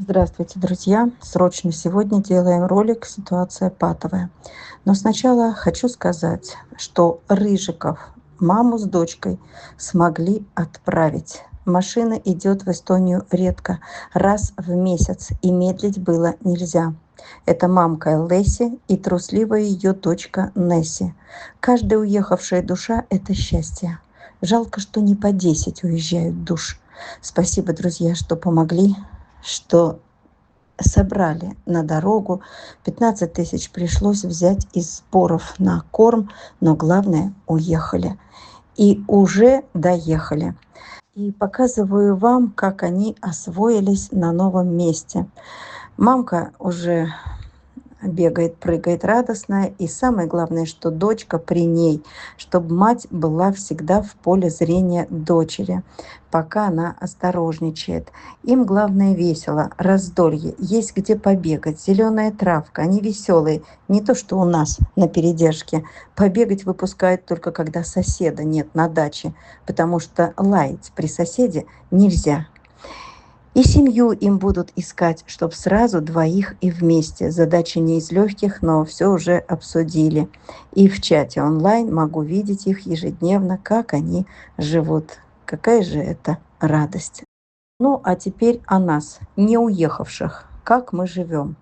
Здравствуйте, друзья! Срочно сегодня делаем ролик «Ситуация патовая». Но сначала хочу сказать, что Рыжиков маму с дочкой смогли отправить. Машина идет в Эстонию редко, раз в месяц, и медлить было нельзя. Это мамка Леси и трусливая ее дочка Несси. Каждая уехавшая душа – это счастье. Жалко, что не по 10 уезжают душ. Спасибо, друзья, что помогли, что собрали на дорогу. 15 тысяч пришлось взять из сборов на корм, но главное, уехали. И уже доехали. И показываю вам, как они освоились на новом месте. Мамка уже бегает, прыгает радостная. И самое главное, что дочка при ней, чтобы мать была всегда в поле зрения дочери, пока она осторожничает. Им главное весело, раздолье, есть где побегать, зеленая травка, они веселые. Не то, что у нас на передержке. Побегать выпускают только когда соседа нет на даче, потому что лаять при соседе нельзя. И семью им будут искать, чтоб сразу двоих и вместе. Задача не из легких, но все уже обсудили. И в чате онлайн могу видеть их ежедневно, как они живут. Какая же это радость. Ну, а теперь о нас, не уехавших. Как мы живем?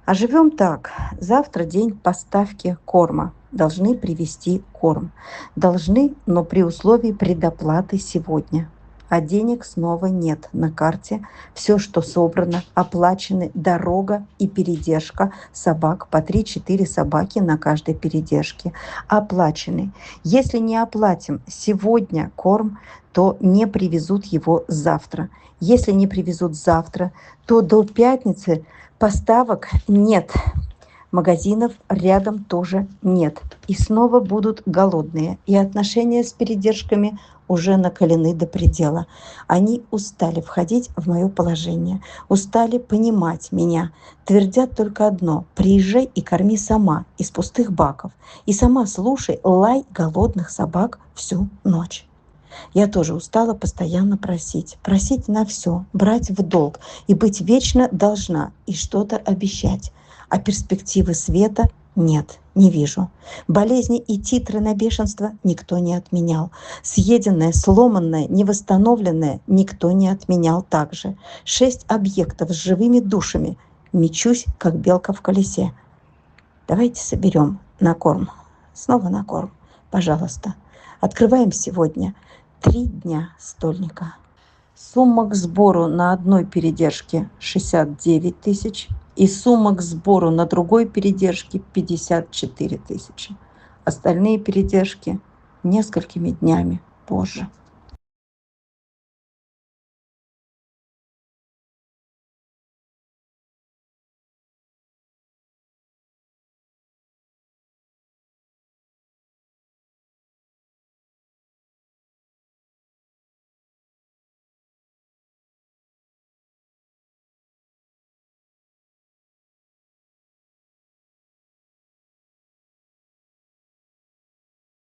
А живем так. Завтра день поставки корма. Должны привезти корм. Должны, но при условии предоплаты сегодня. А денег снова нет на карте. Все, что собрано, оплачены дорога и передержка собак, по 3-4 собаки на каждой передержке, оплачены. Если не оплатим сегодня корм, то не привезут его завтра. Если не привезут завтра, то до пятницы поставок нет. Магазинов рядом тоже нет. И снова будут голодные. И отношения с передержками уже накалены до предела. Они устали входить в мое положение, устали понимать меня. Твердят только одно: приезжай и корми сама из пустых баков. И сама слушай лай голодных собак всю ночь. Я тоже устала постоянно просить. Просить на все, брать в долг и быть вечно должна и что-то обещать. А перспективы света нет, не вижу. Болезни и титры на бешенство никто не отменял. Съеденное, сломанное, невосстановленное никто не отменял также. 6 объектов с живыми душами. Мечусь, как белка в колесе. Давайте соберем на корм. Снова на корм. Пожалуйста. Открываем сегодня 3 дня стольника. Сумма к сбору на одной передержке 69 тысяч и сумма к сбору на другой передержке 54 тысячи. Остальные передержки несколькими днями позже.